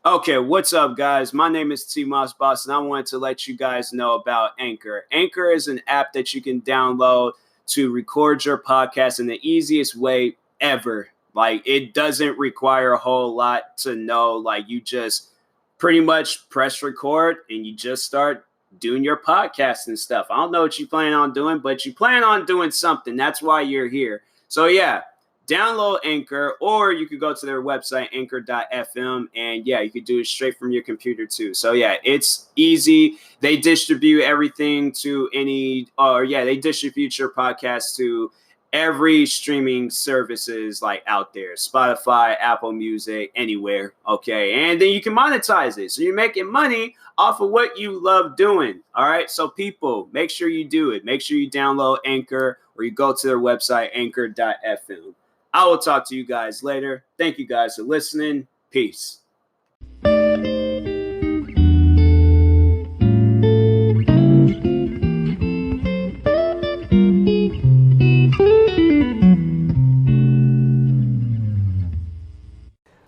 Okay, what's up, guys? My name is TMossBoss, and I wanted to let you guys know about Anchor. Anchor is an app that you can download to record your podcast in the easiest way ever. Like, it doesn't require a whole lot to know. Like, you just pretty much press record and you just start doing your podcast and stuff. I don't know what you plan on doing, but you plan on doing something. That's why you're here. So, yeah, download Anchor, or you could go to their website, anchor.fm, and yeah, you could do it straight from your computer too. So yeah, it's easy. They distribute everything to they distribute your podcast to every streaming services like out there, Spotify, Apple Music, anywhere. Okay, and then you can monetize it, so you're making money off of what you love doing. All right, so people, make sure you do it. Make sure you download Anchor, or you go to their website, anchor.fm. I will talk to you guys later. Thank you guys for listening. Peace.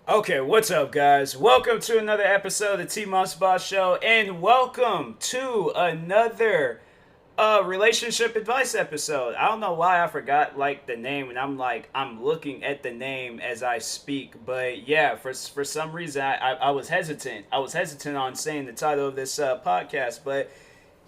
Okay, what's up, guys? Welcome to another episode of the TMossBoss Show, and welcome to another relationship advice episode. I don't know why I forgot the name, and I'm looking at the name as I speak, but yeah, for some reason I was hesitant. I was hesitant on saying the title of this podcast, but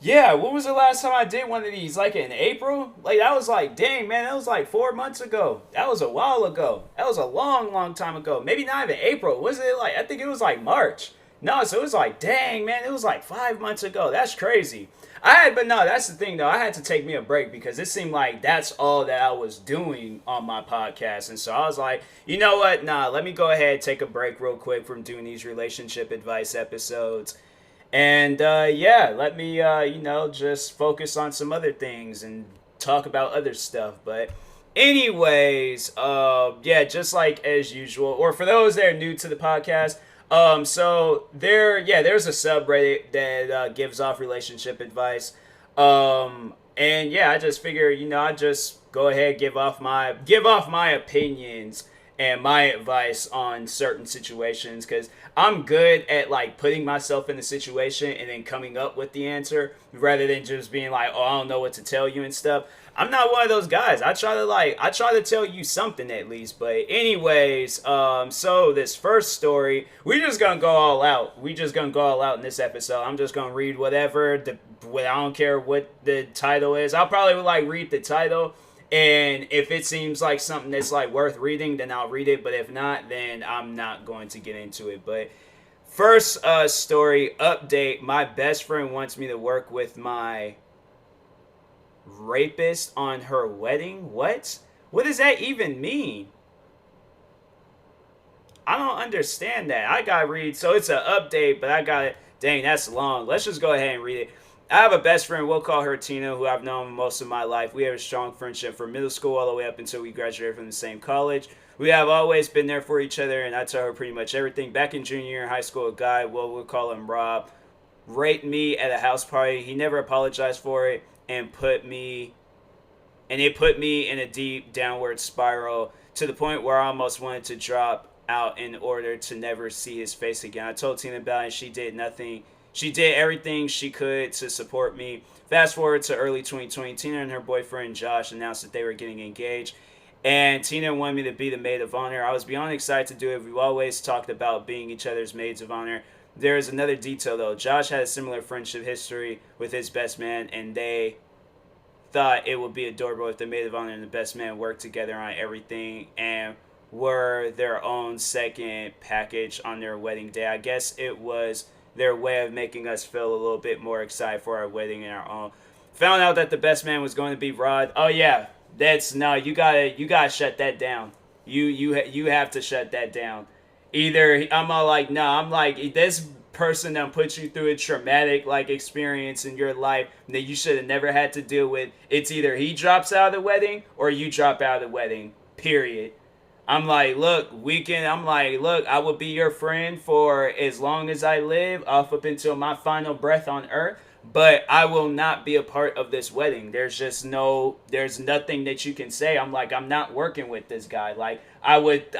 yeah, when was the last time I did one of these? Like in April? Like, that was like, dang, man, that was like 4 months ago. That was a while ago. That was a long, long time ago. Maybe not even April. Was it like, I think it was like March. No, so it was like, dang, man, it was like 5 months ago. That's crazy. But no, that's the thing though. I had to take me a break because it seemed like that's all that I was doing on my podcast. And so I was like, you know what? Nah, let me go ahead, take a break real quick from doing these relationship advice episodes. And yeah, let me, just focus on some other things and talk about other stuff. But, anyways, yeah, just like as usual, or for those that are new to the podcast, there's a subreddit that gives off relationship advice. And yeah, I just figure, I just go ahead, give off my opinions and my advice on certain situations, because I'm good at like putting myself in the situation and then coming up with the answer rather than just being like, oh, I don't know what to tell you and stuff. I'm not one of those guys. I try to tell you something at least. But anyways, so this first story, we just gonna go all out. We just gonna go all out in this episode. I'm just gonna read I don't care what the title is. I'll probably like read the title, and if it seems like something that's like worth reading, then I'll read it. But if not, then I'm not going to get into it. But first story update: my best friend wants me to work with my rapist on her wedding. What does that even mean? I don't understand that. I gotta read. So it's an update, but I got it. Dang, that's long. Let's just go ahead and read it. I have a best friend, we'll call her Tina, who I've known most of my life. We have a strong friendship from middle school all the way up until we graduated from the same college. We have always been there for each other, and I tell her pretty much everything. Back in junior year in high school, a guy, well, we'll call him Rob, raped me at a house party. He never apologized for it, and it put me in a deep downward spiral to the point where I almost wanted to drop out in order to never see his face again. I told Tina about it, and she did nothing. She did everything she could to support me. Fast forward to early 2020, Tina and her boyfriend Josh announced that they were getting engaged, and Tina wanted me to be the maid of honor. I was beyond excited to do it. We've always talked about being each other's maids of honor. There is another detail though. Josh had a similar friendship history with his best man, and they thought it would be adorable if the maid of honor and the best man worked together on everything and were their own second package on their wedding day. I guess it was their way of making us feel a little bit more excited for our wedding and our own. Found out that the best man was going to be Rod. Oh yeah, that's no. You gotta shut that down. You have to shut that down. Either I'm all like no. I'm like this person that puts you through a traumatic like experience in your life that you should have never had to deal with. It's either he drops out of the wedding or you drop out of the wedding. Period. I'm like, look, I will be your friend for as long as I live, off up until my final breath on earth. but I will not be a part of this wedding. There's nothing that you can say. I'm like, I'm not working with this guy. Like, I would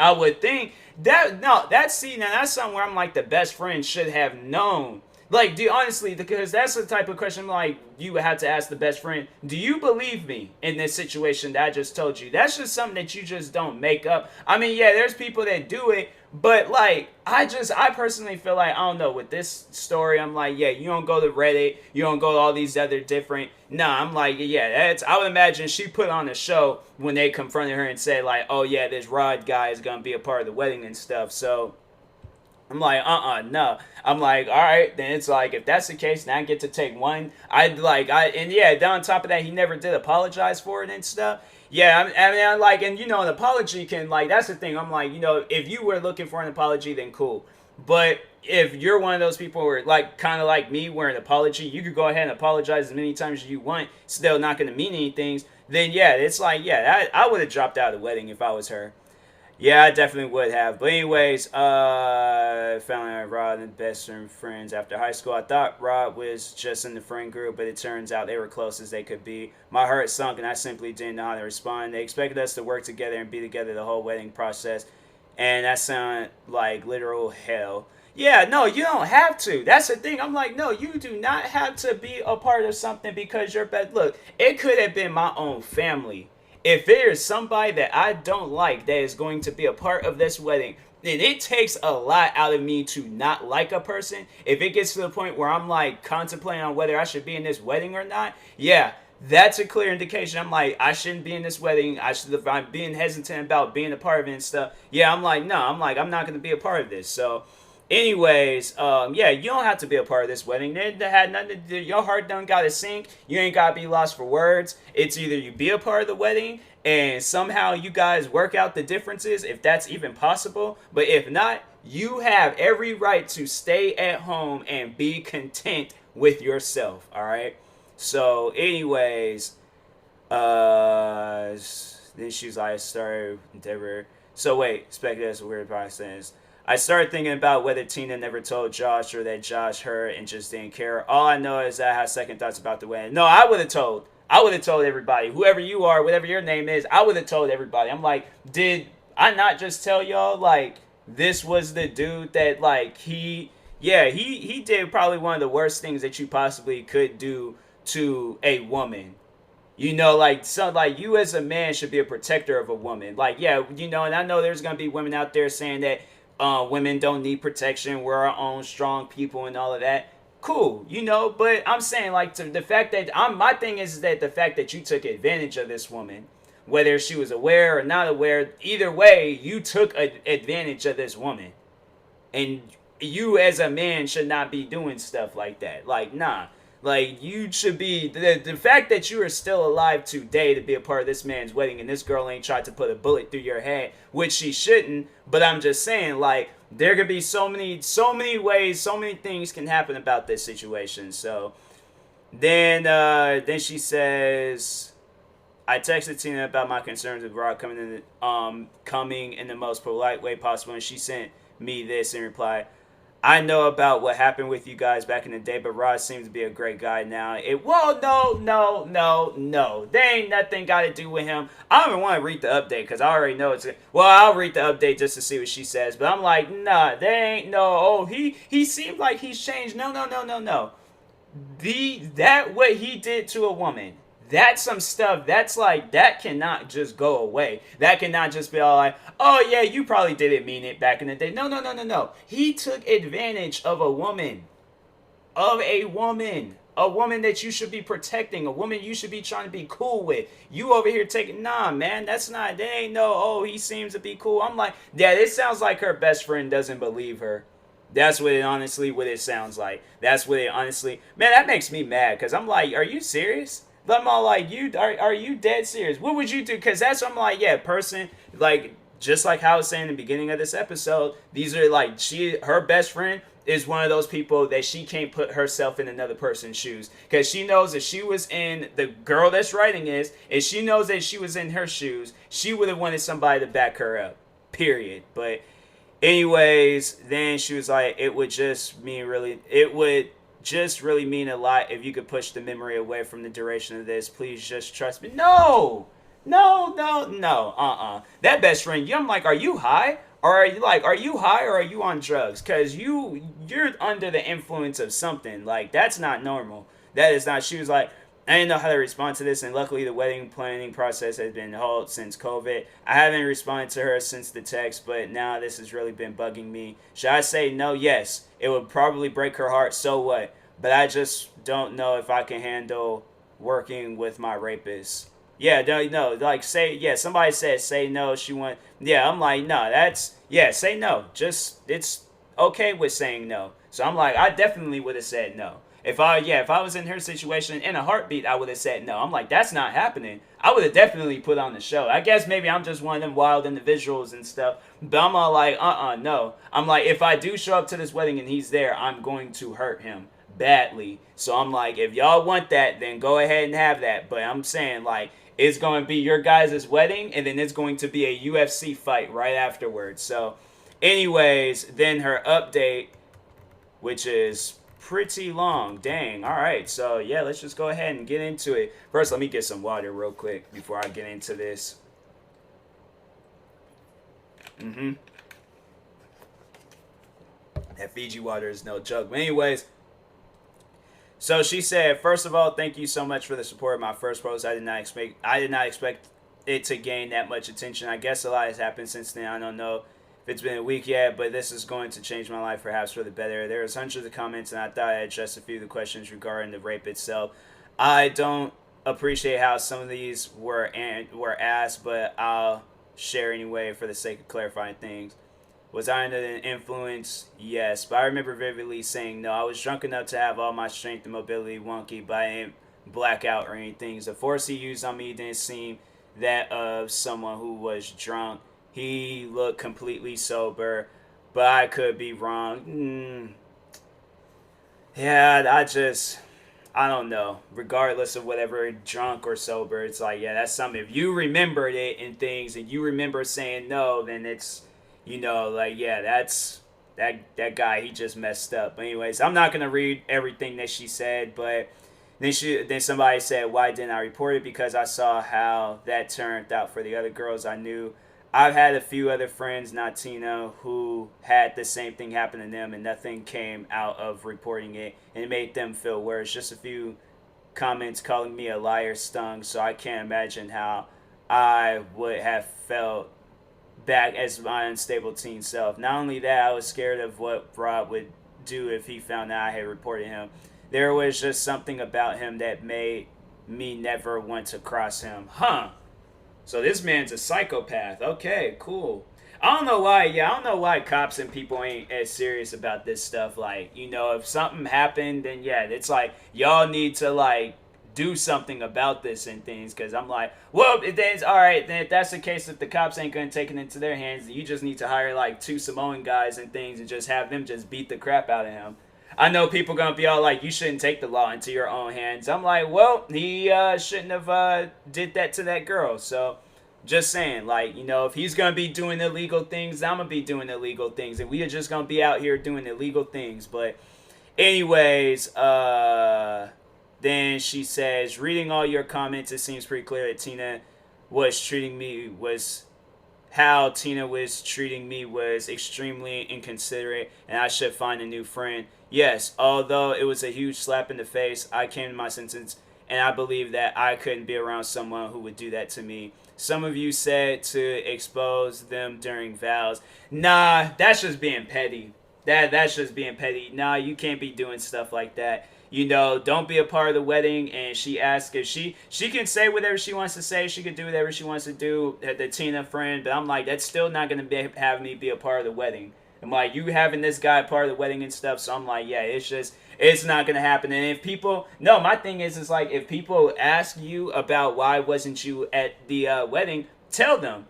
think that, no, now that's something where I'm like, the best friend should have known. Like, do honestly, because that's the type of question like you would have to ask the best friend. Do you believe me in this situation that I just told you? That's just something that you just don't make up. I mean, yeah, there's people that do it, but like, I personally feel like, I don't know, with this story, I'm like, yeah, you don't go to Reddit, you don't go to all these other different. Nah, I'm like, yeah, I would imagine she put on a show when they confronted her and said like, oh yeah, this Rod guy is gonna be a part of the wedding and stuff. So I'm like, no. I'm like, all right, then it's like, if that's the case, now I get to take one. And yeah, on top of that, he never did apologize for it and stuff. Yeah, I mean, like, and an apology can, like, that's the thing. I'm like, if you were looking for an apology, then cool. But if you're one of those people who are, like, kind of like me, where an apology, you could go ahead and apologize as many times as you want, still not going to mean anything, then yeah, it's like, yeah, I would have dropped out of the wedding if I was her. Yeah, I definitely would have. But anyways, found out Rod and best friends after high school. I thought Rod was just in the friend group, but it turns out they were close as they could be. My heart sunk, and I simply didn't know how to respond. They expected us to work together and be together the whole wedding process, and that sounded like literal hell. Yeah, no, you don't have to. That's the thing. I'm like, no, you do not have to be a part of something because you're bad. Look, it could have been my own family. If there is somebody that I don't like that is going to be a part of this wedding, then it takes a lot out of me to not like a person. If it gets to the point where I'm like contemplating on whether I should be in this wedding or not, yeah, that's a clear indication. I'm like, I shouldn't be in this wedding. If I'm being hesitant about being a part of it and stuff, yeah, I'm like, no, I'm not going to be a part of this. So, anyways, yeah, you don't have to be a part of this wedding. It had nothing to do. Your heart done got to sink. You ain't got to be lost for words. It's either you be a part of the wedding and somehow you guys work out the differences, if that's even possible. But if not, you have every right to stay at home and be content with yourself. All right. So, anyways, then she's like, started endeavor. So wait, speculative is a weird process. I started thinking about whether Tina never told Josh or that Josh heard and just didn't care. All I know is that I have second thoughts about the wedding. No, I would have told. I would have told everybody. Whoever you are, whatever your name is, I would have told everybody. I'm like, did I not just tell y'all, like, this was the dude that, like, he did probably one of the worst things that you possibly could do to a woman. Like you as a man should be a protector of a woman. Like, yeah, and I know there's gonna be women out there saying that women don't need protection. We're our own strong people and all of that. Cool, but I'm saying, like, to the fact that my thing is that the fact that you took advantage of this woman, whether she was aware or not aware, either way, you took advantage of this woman, and you as a man should not be doing stuff like that. Like, nah. Like, you should be, the fact that you are still alive today to be a part of this man's wedding and this girl ain't tried to put a bullet through your head, which she shouldn't, but I'm just saying, like, there could be so many ways, so many things can happen about this situation. So then she says, I texted Tina about my concerns with Rock coming in the most polite way possible, and she sent me this in reply. I know about what happened with you guys back in the day, but Rod seems to be a great guy now. No. There ain't nothing got to do with him. I don't even want to read the update because I already know it's. Well, I'll read the update just to see what she says. But I'm like, nah, there ain't no. Oh, he seems like he's changed. No. That what he did to a woman. That's some stuff that's like, that cannot just go away. That cannot just be all like, oh yeah, you probably didn't mean it back in the day. No. He took advantage of a woman. A woman that you should be protecting. A woman you should be trying to be cool with. You over here taking, nah, man, that's not, there ain't no, oh, he seems to be cool. I'm like, yeah, it sounds like her best friend doesn't believe her. That's what it sounds like. That's what it honestly, man, that makes me mad because I'm like, are you serious? I'm all like, are you dead serious? What would you do? Because that's what I'm like, yeah, person, like, just like how I was saying in the beginning of this episode, these are like, her best friend is one of those people that she can't put herself in another person's shoes. Because she knows that she was in, the girl that's writing is, and she knows that she was in her shoes, she would have wanted somebody to back her up. Period. But anyways, then she was like, it would just really mean a lot if you could push the memory away from the duration of this. Please just trust me. No, no. That best friend, I'm like, are you high? Or are you like, are you high or are you on drugs? Cause you're under the influence of something. Like that's not normal. That is not. She was like, I didn't know how to respond to this, and luckily the wedding planning process has been halted since COVID. I haven't responded to her since the text, but now this has really been bugging me. Should I say no? Yes. It would probably break her heart, so what? But I just don't know if I can handle working with my rapist. Yeah, no, like say, yeah, somebody said say no, she went, yeah, I'm like, no, that's, yeah, say no. Just, it's okay with saying no. So I'm like, I definitely would have said no. If I was in her situation in a heartbeat, I would have said no. I'm like, that's not happening. I would have definitely put on the show. I guess maybe I'm just one of them wild individuals and stuff. But I'm all like, no. I'm like, if I do show up to this wedding and he's there, I'm going to hurt him badly. So I'm like, if y'all want that, then go ahead and have that. But I'm saying, like, it's going to be your guys' wedding, and then it's going to be a UFC fight right afterwards. So, anyways, then her update, which is pretty long. Dang. All right. So, yeah, let's just go ahead and get into it. First, let me get some water real quick before I get into this. That Fiji water is no joke. But anyways, so she said, first of all, thank you so much for the support of my first post. I did not expect it to gain that much attention. I guess a lot has happened since then. I don't know if it's been a week yet, but this is going to change my life perhaps for the better. There was hundreds of comments, and I thought I'd address a few of the questions regarding the rape itself. I don't appreciate how some of these were asked, but I'll share anyway for the sake of clarifying things. Was I under the influence? Yes, but I remember vividly saying no. I was drunk enough to have all my strength and mobility wonky, but I didn't black out or anything. The force he used on me didn't seem that of someone who was drunk. He looked completely sober, but I could be wrong. Yeah, I don't know. Regardless of whatever, drunk or sober, it's like, yeah, that's something. If you remembered it and things, and you remember saying no, then it's, like, yeah, that's that guy. He just messed up. But anyways, I'm not gonna read everything that she said, but then somebody said, why didn't I report it? Because I saw how that turned out for the other girls I knew. I've had a few other friends, not Tina, who had the same thing happen to them, and nothing came out of reporting it, and it made them feel worse. Just a few comments calling me a liar stung, so I can't imagine how I would have felt back as my unstable teen self. Not only that, I was scared of what Rob would do if he found out I had reported him. There was just something about him that made me never want to cross him. So this man's a psychopath. Okay, cool. I don't know why cops and people ain't as serious about this stuff. Like, if something happened, then yeah, it's like, y'all need to, like, do something about this and things. Because I'm like, well, then alright, then if that's the case, if the cops ain't going to take it into their hands, then you just need to hire, like, 2 Samoan guys and things and just have them just beat the crap out of him. I know people going to be all like, you shouldn't take the law into your own hands. I'm like, well, he shouldn't have did that to that girl. So, just saying, like, if he's going to be doing illegal things, I'm going to be doing illegal things. And we are just going to be out here doing illegal things. But anyways, then she says, reading all your comments, it seems pretty clear that how Tina was treating me was extremely inconsiderate, and I should find a new friend. Yes, although it was a huge slap in the face, I came to my senses, and I believe that I couldn't be around someone who would do that to me. Some of you said to expose them during vows. Nah, that's just being petty. That's just being petty. Nah, you can't be doing stuff like that. Don't be a part of the wedding. And she asked if she can say whatever she wants to say. She can do whatever she wants to do. The Tina friend, but I'm like, that's still not gonna have me be a part of the wedding. I'm like, you having this guy part of the wedding and stuff. So I'm like, yeah, it's not gonna happen. And if people, no, my thing is like, if people ask you about why wasn't you at the wedding, tell them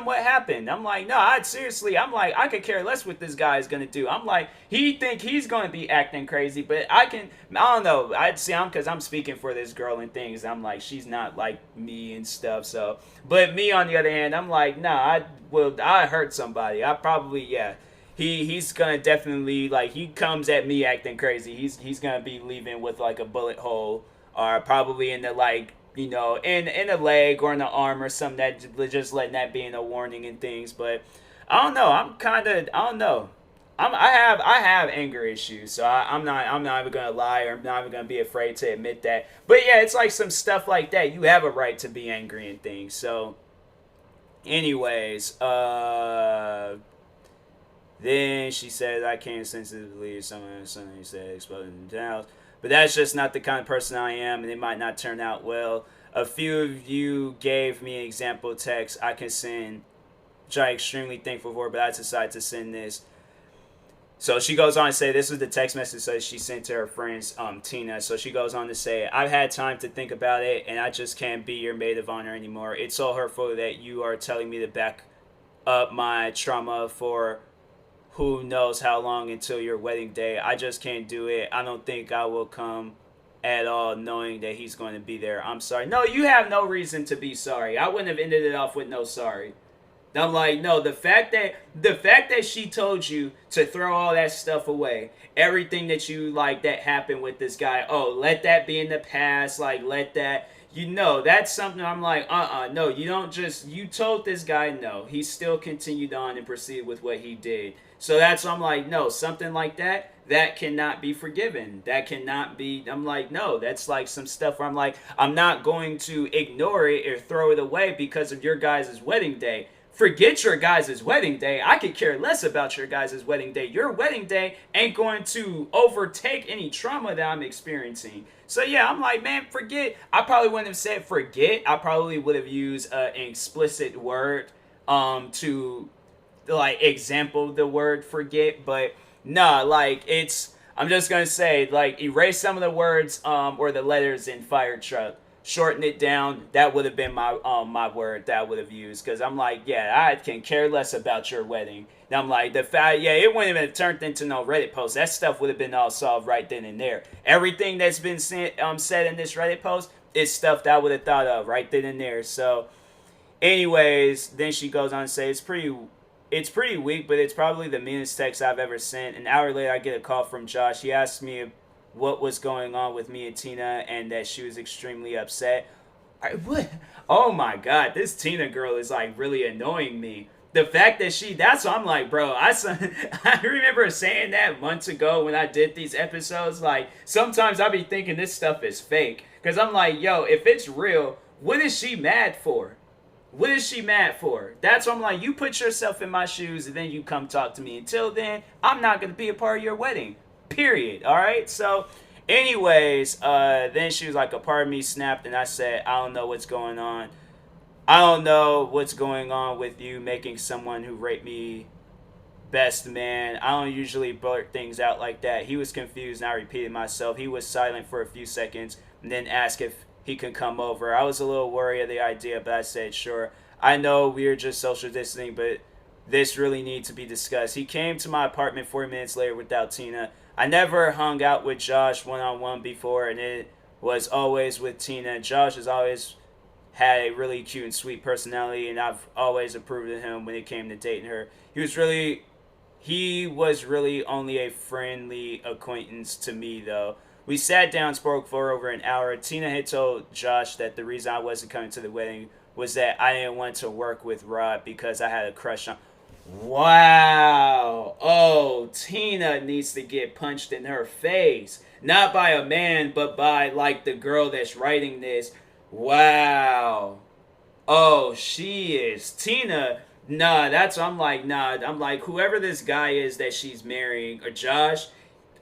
what happened. I'm like, no, I'm like, I could care less what this guy is gonna do. I'm like, he think he's gonna be acting crazy, but I don't know. Because I'm speaking for this girl and things. I'm like, she's not like me and stuff. So, but me on the other hand, I'm like, nah, I hurt somebody. I probably, yeah. he's gonna definitely, like, he comes at me acting crazy, he's gonna be leaving with like a bullet hole, or probably in the, like, in the leg or in the arm or something, that just letting that be in a warning and things. But I don't know. I don't know. I have anger issues, so I'm not even gonna lie, or I'm not even gonna be afraid to admit that. But yeah, it's like some stuff like that. You have a right to be angry and things. So, anyways, then she said, I can't sensitively or something you said exploded in the house. But that's just not the kind of person I am, and it might not turn out well. A few of you gave me an example text I can send, which I'm extremely thankful for, but I decided to send this. So she goes on to say, this was the text message that she sent to her friends, Tina. So she goes on to say, I've had time to think about it, and I just can't be your maid of honor anymore. It's so hurtful that you are telling me to back up my trauma for who knows how long until your wedding day. I just can't do it. I don't think I will come at all knowing that he's going to be there. I'm sorry. No, you have no reason to be sorry. I wouldn't have ended it off with no sorry. I'm like, no, the fact that she told you to throw all that stuff away, everything that you, like, that happened with this guy, oh, let that be in the past, like, let that, that's something I'm like, no, you don't just, you told this guy no. He still continued on and proceeded with what he did. So that's, I'm like, no, something like that cannot be forgiven. That cannot be, I'm like, no, that's like some stuff where I'm like, I'm not going to ignore it or throw it away because of your guys' wedding day. Forget your guys' wedding day. I could care less about your guys' wedding day. Your wedding day ain't going to overtake any trauma that I'm experiencing. So yeah, I'm like, man, forget. I probably wouldn't have said forget. I probably would have used an explicit word to, like, example the word forget. But nah, like, I'm just gonna say, like, erase some of the words or the letters in fire truck, shorten it down. That would have been my word that I would have used, because I'm like, yeah, I can care less about your wedding. And I'm like, the fact, yeah, it wouldn't have turned into no Reddit post. That stuff would have been all solved right then and there. Everything that's been said in this Reddit post is stuff that I would have thought of right then and there. So, anyways, then she goes on to say, it's pretty weak, but it's probably the meanest text I've ever sent. An hour later, I get a call from Josh. He asked me what was going on with me and Tina, and that she was extremely upset. What? Oh my god, this Tina girl is, like, really annoying me. The fact that that's what I'm like, bro. I remember saying that months ago when I did these episodes. Like, sometimes I be thinking this stuff is fake, because I'm like, yo, if it's real, what is she mad for? What is she mad for? That's what I'm like, you put yourself in my shoes and then you come talk to me. Until then, I'm not going to be a part of your wedding. Period. Alright? So, anyways, then she was like, a part of me snapped, and I said, I don't know what's going on. I don't know what's going on with you making someone who raped me best man. I don't usually blurt things out like that. He was confused and I repeated myself. He was silent for a few seconds and then asked if he could come over. I was a little worried of the idea, but I said, sure. I know we're just social distancing, but this really needs to be discussed. He came to my apartment 40 minutes later without Tina. I never hung out with Josh one-on-one before, and it was always with Tina. Josh has always had a really cute and sweet personality, and I've always approved of him when it came to dating her. He was really only a friendly acquaintance to me, though. We sat down and spoke for over an hour. Tina had told Josh that the reason I wasn't coming to the wedding was that I didn't want to work with Rod because I had a crush on... Wow. Oh, Tina needs to get punched in her face. Not by a man, but by, like, the girl that's writing this. Wow. Oh, she is. Tina... Nah, I'm like, whoever this guy is that she's marrying, or Josh,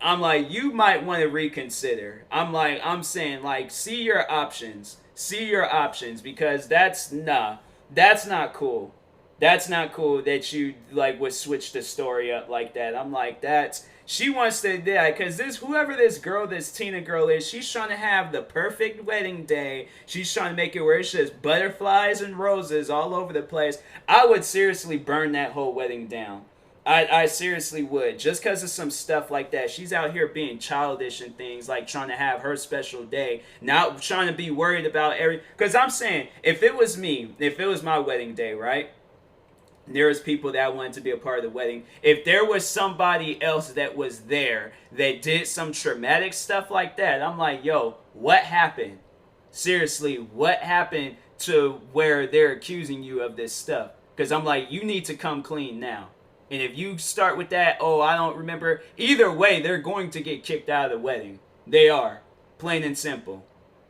I'm like, you might want to reconsider. I'm saying, like, see your options. See your options, because that's not cool. That's not cool that you, like, would switch the story up like that. I'm like, she wants to, yeah, because whoever this Tina girl is, she's trying to have the perfect wedding day. She's trying to make it where it's just butterflies and roses all over the place. I would seriously burn that whole wedding down. I seriously would. Just because of some stuff like that. She's out here being childish and things, like trying to have her special day. Not trying to be worried about because I'm saying, if it was my wedding day, right? There was people that wanted to be a part of the wedding. If there was somebody else that was there that did some traumatic stuff like that, I'm like, yo, what happened? Seriously, what happened to where they're accusing you of this stuff? Because I'm like, you need to come clean now. And if you start with that, oh, I don't remember. Either way, they're going to get kicked out of the wedding. They are. Plain and simple.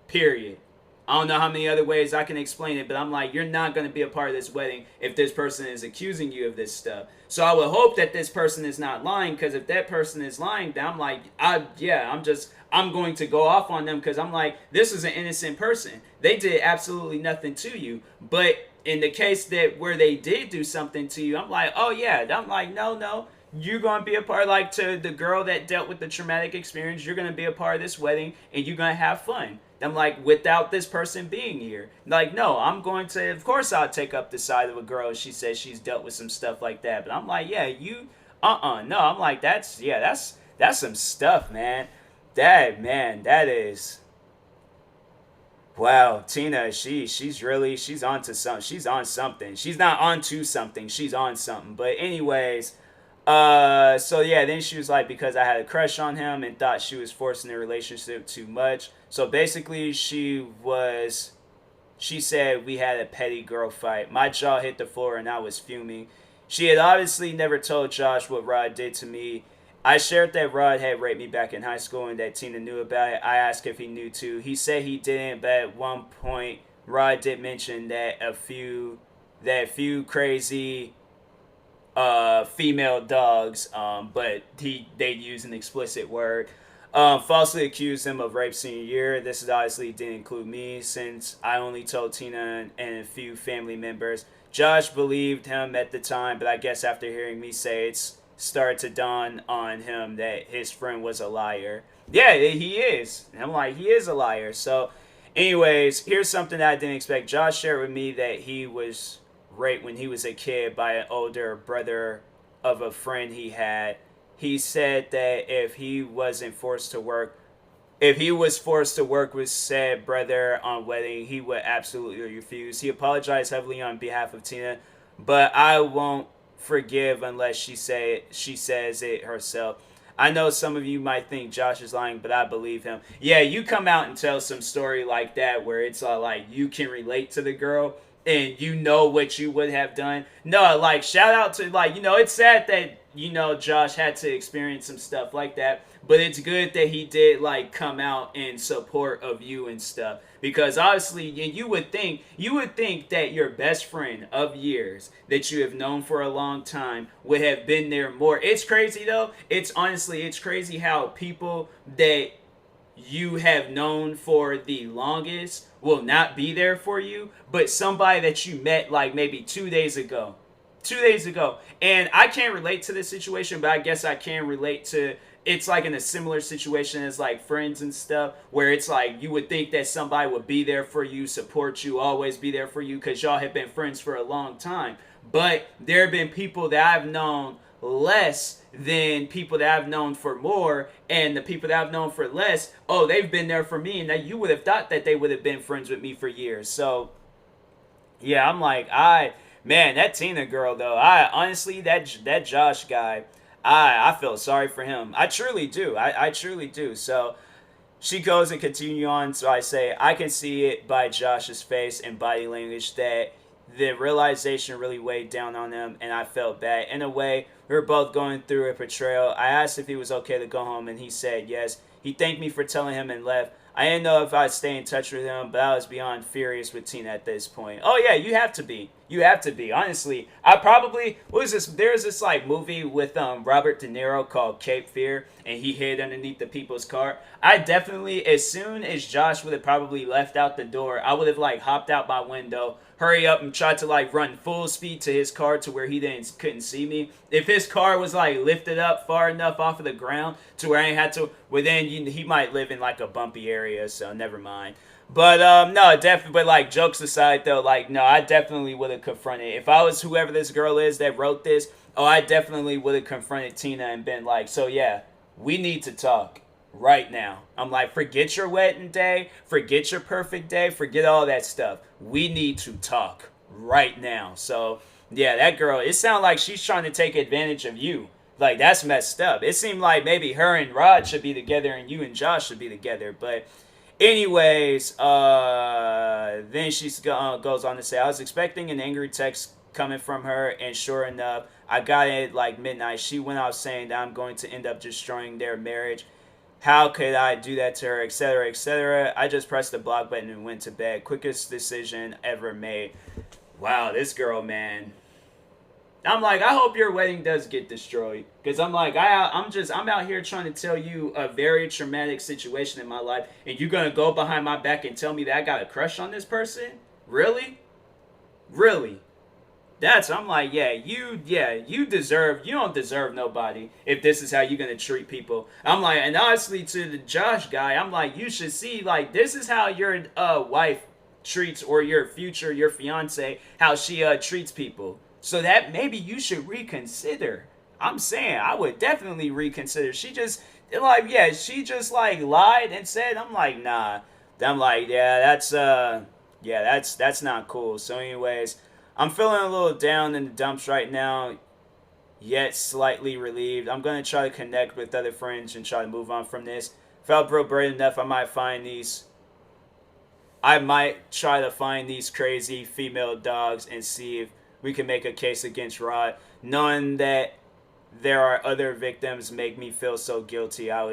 Period. I don't know how many other ways I can explain it, but I'm like, you're not going to be a part of this wedding if this person is accusing you of this stuff. So I would hope that this person is not lying, because if that person is lying, then I'm like, I'm going to go off on them, because I'm like, this is an innocent person. They did absolutely nothing to you. But in the case that where they did do something to you, I'm like, oh yeah. I'm like, no. You're going to be a part, like to the girl that dealt with the traumatic experience, you're going to be a part of this wedding and you're going to have fun. I'm like, without this person being here. Like, no, I'm going to, of course I'll take up the side of a girl. She says she's dealt with some stuff like that. But I'm like, yeah, no. I'm like, that's some stuff, man. That is, wow. Tina, she's onto something. She's on something. She's not onto something. She's on something. But anyways, so yeah, then she was like, because I had a crush on him and thought she was forcing the relationship too much. So basically, she said we had a petty girl fight. My jaw hit the floor and I was fuming. She had obviously never told Josh what Rod did to me. I shared that Rod had raped me back in high school and that Tina knew about it. I asked if he knew too. He said he didn't, but at one point, Rod did mention that a few crazy female dogs, but they use an explicit word. Falsely accused him of rape senior year. This is obviously didn't include me, since I only told Tina and a few family members. Josh believed him at the time, but I guess after hearing me say it's started to dawn on him that his friend was a liar. Yeah, he is. I'm like, he is a liar. So anyways, here's something that I didn't expect. Josh shared with me that he was raped when he was a kid by an older brother of a friend he had. He said that if he was forced to work with said brother on wedding, he would absolutely refuse. He apologized heavily on behalf of Tina, but I won't forgive unless she says it herself. I know some of you might think Josh is lying, but I believe him. Yeah, you come out and tell some story like that where it's like you can relate to the girl and you know what you would have done. No, like, shout out to, like, it's sad that, Josh had to experience some stuff like that, but it's good that he did, like, come out in support of you and stuff, because obviously you would think that your best friend of years that you have known for a long time would have been there more. It's crazy though. It's crazy how people that you have known for the longest will not be there for you, but somebody that you met like maybe 2 days ago. And I can't relate to this situation, but I guess I can relate to, it's like in a similar situation as like friends and stuff, where it's like you would think that somebody would be there for you, support you, always be there for you, because y'all have been friends for a long time. But there have been people that I've known less than people that I've known for more, and the people that I've known for less, oh, they've been there for me, and that you would have thought that they would have been friends with me for years. So yeah, I'm like, man, that Tina girl though, I honestly, that Josh guy, I feel sorry for him. I truly do. I truly do. So she goes and continue on. So I say, I can see it by Josh's face and body language that the realization really weighed down on him, and I felt bad. In a way, we were both going through a betrayal. I asked if he was okay to go home, and he said yes. He thanked me for telling him and left. I didn't know if I'd stay in touch with him, but I was beyond furious with Tina at this point. Oh yeah, you have to be. You have to be. Honestly, I probably, what is this? There's this like movie with Robert De Niro called Cape Fear, and he hid underneath the people's car. I definitely, as soon as Josh would have probably left out the door, I would have like hopped out my window, hurry up and tried to like run full speed to his car to where he couldn't see me. If his car was like lifted up far enough off of the ground to where I ain't had to, well then he might live in like a bumpy area, so never mind. But no, definitely. But like, jokes aside though, like, no, I definitely would have confronted, if I was whoever this girl is that wrote this. Oh, I definitely would have confronted Tina and been like, so yeah, we need to talk right now. I'm like, forget your wedding day, forget your perfect day, forget all that stuff. We need to talk right now. So Yeah, that girl, it sounded like she's trying to take advantage of you. Like, that's messed up. It seemed like maybe her and Rod should be together and you and Josh should be together. But, anyways, then she goes on to say, I was expecting an angry text coming from her, and sure enough, I got it like midnight. She went out saying that I'm going to end up destroying their marriage. How could I do that to her, etc., etc.? I just pressed the block button and went to bed. Quickest decision ever made. Wow, this girl, man. I'm like, I hope your wedding does get destroyed, because I'm like, I'm out here trying to tell you a very traumatic situation in my life, and you're gonna go behind my back and tell me that I got a crush on this person? Really? Really? I'm like, you deserve, you don't deserve nobody if this is how you're gonna treat people. I'm like, and honestly, to the Josh guy, I'm like, you should see, like, this is how your wife treats, or your fiance, how she treats people. So that maybe you should reconsider. I'm saying I would definitely reconsider. She just she just like lied and said, I'm like, nah. I'm like, that's not cool. So anyways, I'm feeling a little down in the dumps right now, yet slightly relieved. I'm gonna try to connect with other friends and try to move on from this. Felt broke brave enough, I might try to find these crazy female dogs and see if we can make a case against Rod. Knowing that there are other victims make me feel so guilty. I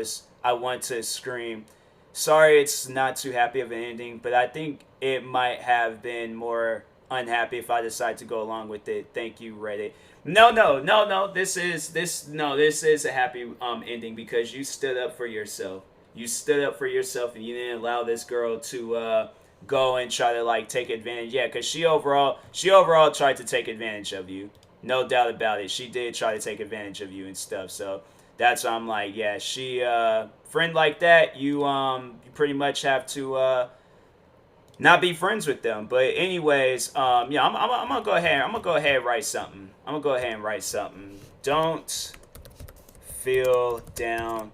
want to scream. Sorry it's not too happy of an ending, but I think it might have been more unhappy if I decide to go along with it. Thank you, Reddit. No. This is a happy ending, because you stood up for yourself. You stood up for yourself, and you didn't allow this girl to go and try to like take advantage. Yeah, because she overall tried to take advantage of you. No doubt about it. She did try to take advantage of you and stuff. So that's why I'm like, yeah, she friend like that, you pretty much have to not be friends with them. But anyways, I'm gonna go ahead. I'm gonna go ahead and write something. I'm gonna go ahead and write something. Don't feel down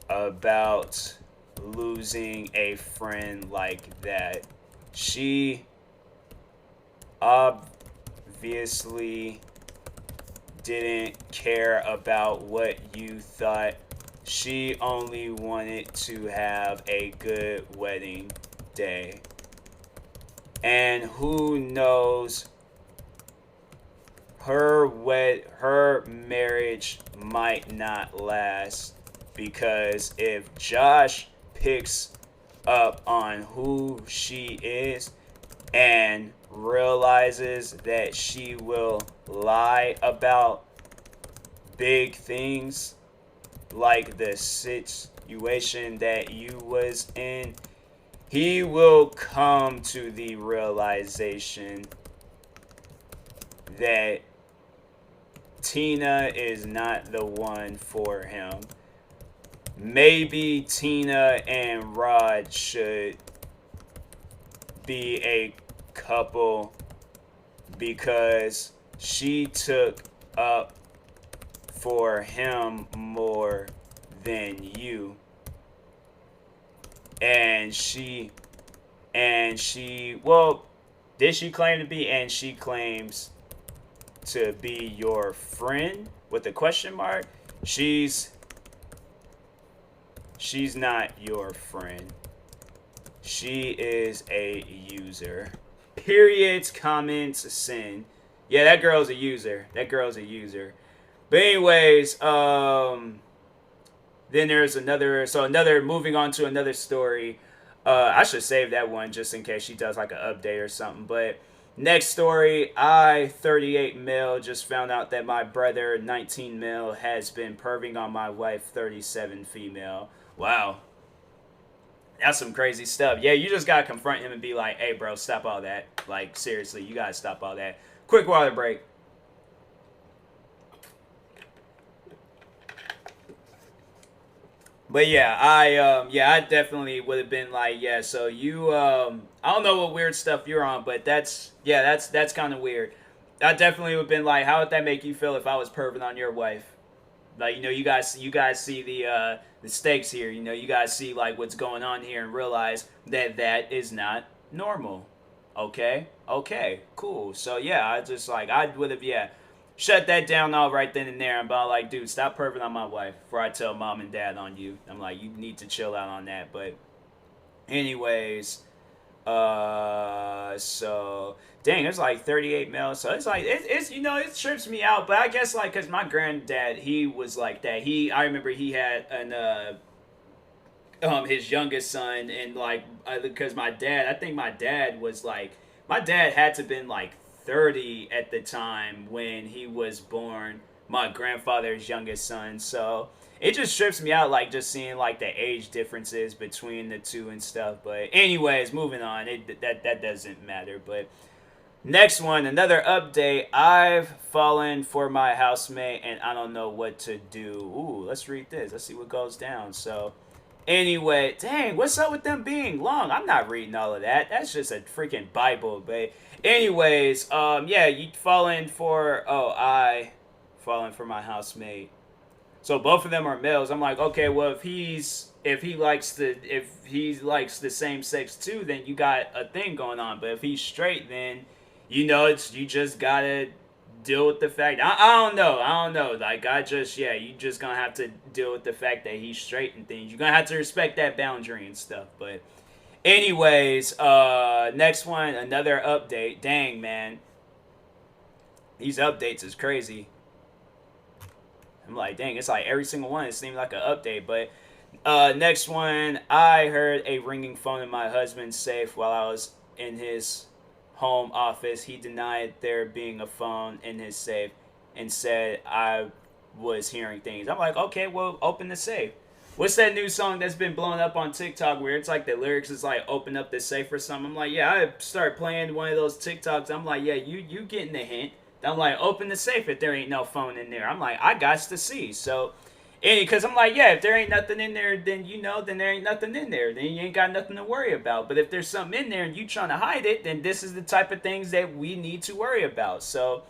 about losing a friend like that. She obviously didn't care about what you thought. She only wanted to have a good wedding day. And who knows, her marriage might not last, because if Josh picks up on who she is and realizes that she will lie about big things like the situation that you was in, he will come to the realization that Tina is not the one for him. Maybe Tina and Rod should be a couple, because she took up for him more than you. And she well, did she claim to be? And she claims to be your friend with a question mark. She's not your friend. She is a user. Periods, comments, sin. Yeah, that girl's a user. But anyways, then there's another moving on to another story. I should save that one just in case she does like an update or something. But next story, 38 male, just found out that my brother, 19 male, has been perving on my wife, 37 female. Wow. That's some crazy stuff. Yeah, you just gotta confront him and be like, hey bro, stop all that. Like, seriously, you gotta stop all that. Quick water break. But yeah, I definitely would have been like, yeah, so you I don't know what weird stuff you're on, but that's kind of weird. I definitely would have been like, how would that make you feel if I was perving on your wife? Like, you guys see the stakes here. You guys see like what's going on here and realize that that is not normal. Okay, cool. So yeah, I just like I would have shut that down all right then and there. I'm about like, dude, stop perving on my wife before I tell mom and dad on you. I'm like, you need to chill out on that. But anyways, so dang, it's like 38 mil. So it's like it's it trips me out. But I guess like because my granddad he was like that. I remember he had an his youngest son and like because my dad I think my dad had to been like 30 at the time when he was born, my grandfather's youngest son. So it just trips me out like just seeing like the age differences between the two and stuff. But anyways, moving on, that doesn't matter. But next one, another update. I've fallen for my housemate and I don't know what to do. Ooh, let's read this. Let's see what goes down. So anyway, dang, what's up with them being long? I'm not reading all of that. That's just a freaking Bible, but anyways, yeah, you falling for I falling for my housemate. So both of them are males. I'm like, okay, well if he likes the same sex too, then you got a thing going on. But if he's straight, then you just gotta deal with the fact. I don't know. Like you just gonna have to deal with the fact that he's straight and things. You're gonna have to respect that boundary and stuff. But anyways, next one, another update. Dang man, these updates is crazy. I'm like, dang, it's like every single one. It seems like an update. But next one, I heard a ringing phone in my husband's safe while I was in his home office. He denied there being a phone in his safe and said I was hearing things. I'm like, okay, well, open the safe. What's that new song that's been blowing up on TikTok where it's like the lyrics is like open up the safe or something? I'm like, yeah, I start playing one of those TikToks. I'm like, yeah, you getting the hint. I'm like, open the safe if there ain't no phone in there. I'm like, I got to see. So, because I'm like, yeah, if there ain't nothing in there, then then there ain't nothing in there. Then you ain't got nothing to worry about. But if there's something in there and you trying to hide it, then this is the type of things that we need to worry about. So,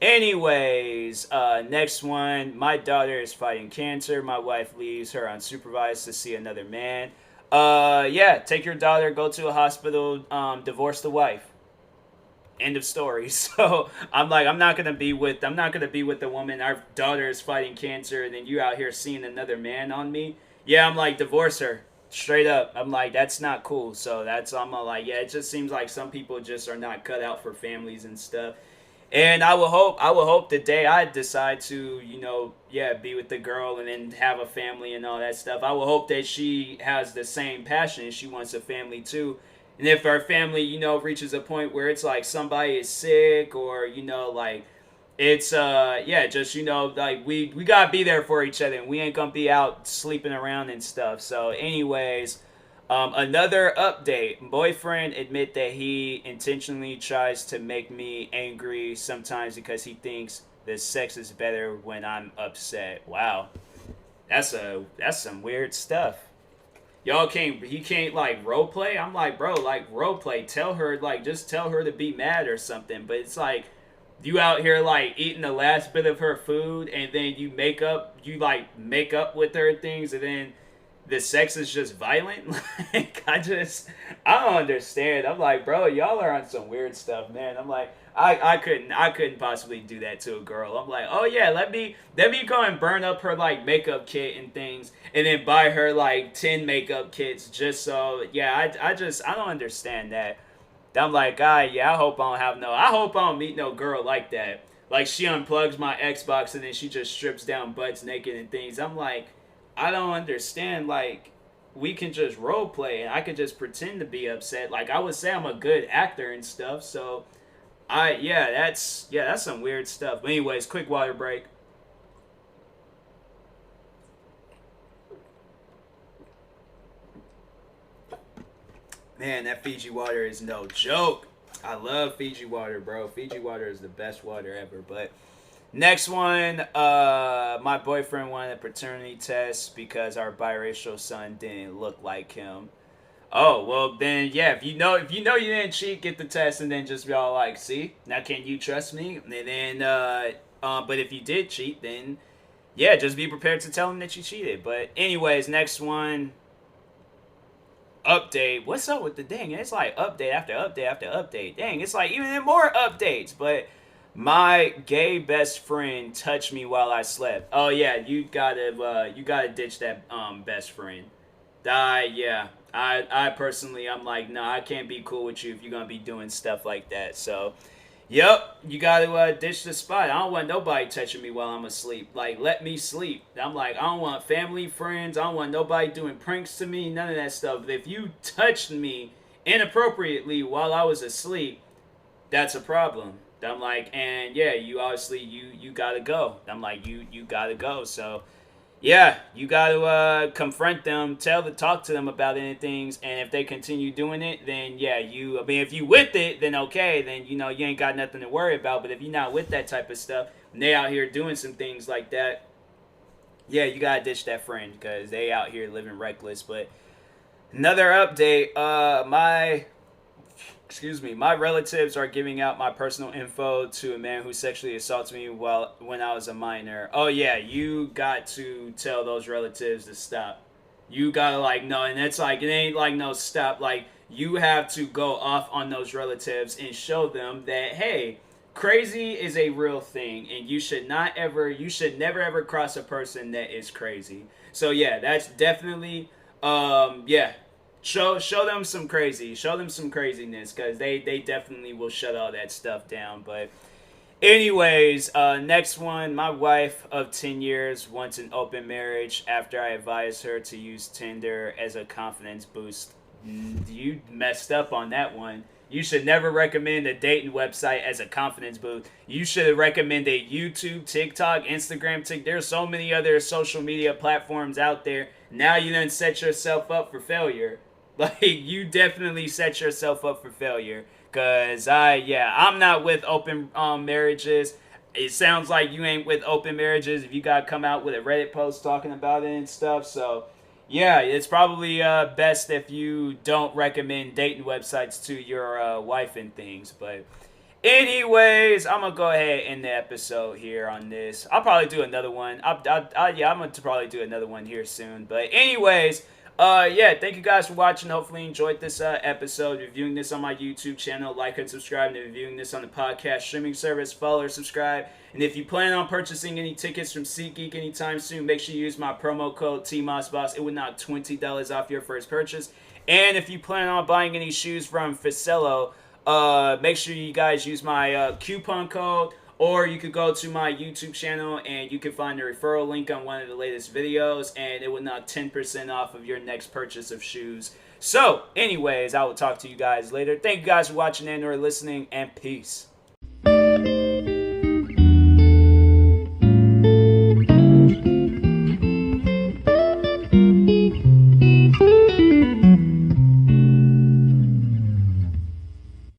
anyways, next one. My daughter is fighting cancer. My wife leaves her unsupervised to see another man. Yeah, take your daughter, go to a hospital, divorce the wife. End of story. So I'm like, I'm not gonna be with the woman. Our daughter is fighting cancer, and then you out here seeing another man on me. Yeah, I'm like, divorce her straight up. I'm like, that's not cool. So I'm like, yeah, it just seems like some people just are not cut out for families and stuff. And I will hope the day I decide to, be with the girl and then have a family and all that stuff. I will hope that she has the same passion. She wants a family too. And if our family, reaches a point where it's like somebody is sick or, like it's, like we got to be there for each other and we ain't going to be out sleeping around and stuff. So anyways, another update. Boyfriend admit that he intentionally tries to make me angry sometimes because he thinks the sex is better when I'm upset. Wow. That's some weird stuff. He can't like role play. I'm like, bro, like role play. Tell her, like, just tell her to be mad or something. But it's like, you out here like eating the last bit of her food and then you make up with her things and then the sex is just violent. Like, I don't understand. I'm like, bro, y'all are on some weird stuff, man. I'm like, I couldn't possibly do that to a girl. I'm like, oh yeah, let me go and burn up her like makeup kit and things, and then buy her like 10 makeup kits just so. Yeah, I don't understand that. I'm like, yeah, I hope I don't meet no girl like that. Like she unplugs my Xbox and then she just strips down butts naked and things. I'm like, I don't understand. Like, we can just role play and I can just pretend to be upset. Like I would say I'm a good actor and stuff. So that's some weird stuff. But anyways, quick water break. Man, that Fiji water is no joke. I love Fiji water, bro. Fiji water is the best water ever. But next one, my boyfriend wanted a paternity test because our biracial son didn't look like him. Oh, well then, yeah, if you know you didn't cheat, get the test and then just be all like, see, now can you trust me? And then, but if you did cheat, then, yeah, just be prepared to tell him that you cheated. But anyways, next one. update. What's up with the dang? It's like update after update after update. Dang, it's like even more updates. But my gay best friend touched me while I slept. Oh yeah, you gotta ditch that best friend. Yeah. I personally, I'm like, nah, I can't be cool with you if you're gonna be doing stuff like that. So, yep, you gotta ditch the spot. I don't want nobody touching me while I'm asleep. Like, let me sleep. I'm like, I don't want family, friends. I don't want nobody doing pranks to me. None of that stuff. But if you touched me inappropriately while I was asleep, that's a problem. I'm like, and yeah, you obviously you gotta go. I'm like, you gotta go. So yeah, you got to confront them, talk to them about anything, and if they continue doing it, then yeah, I mean, if you with it, then okay, then you ain't got nothing to worry about. But if you're not with that type of stuff, and they out here doing some things like that, yeah, you gotta ditch that friend because they out here living reckless. But another update, my relatives are giving out my personal info to a man who sexually assaulted me when I was a minor. Oh yeah, you got to tell those relatives to stop. You gotta no, and it's like it ain't like no stop. Like you have to go off on those relatives and show them that hey, crazy is a real thing, and you should never ever cross a person that is crazy. So yeah, that's definitely yeah, show them some craziness because they definitely will shut all that stuff down. But anyways, next one, my wife of 10 years wants an open marriage after I advised her to use Tinder as a confidence boost. You messed up on that one. You should never recommend a dating website as a confidence boost. You should have recommended YouTube, TikTok, Instagram. There's so many other social media platforms out there. Now you done set yourself up for failure. Like, you definitely set yourself up for failure. Because, I'm not with open marriages. It sounds like you ain't with open marriages if you got to come out with a Reddit post talking about it and stuff. So, yeah, it's probably best if you don't recommend dating websites to your wife and things. But anyways, I'm going to go ahead and end the episode here on this. I'll probably do another one. I'm going to probably do another one here soon. But anyways, thank you guys for watching. Hopefully you enjoyed this episode. Reviewing this on my YouTube channel. Like and subscribe. And reviewing this on the podcast streaming service. Follow or subscribe. And if you plan on purchasing any tickets from SeatGeek anytime soon, make sure you use my promo code TMossBoss. It would knock $20 off your first purchase. And if you plan on buying any shoes from Ficello, make sure you guys use my coupon code. Or you could go to my YouTube channel and you can find a referral link on one of the latest videos, and it will knock 10% off of your next purchase of shoes. So, anyways, I will talk to you guys later. Thank you guys for watching and or listening, and peace.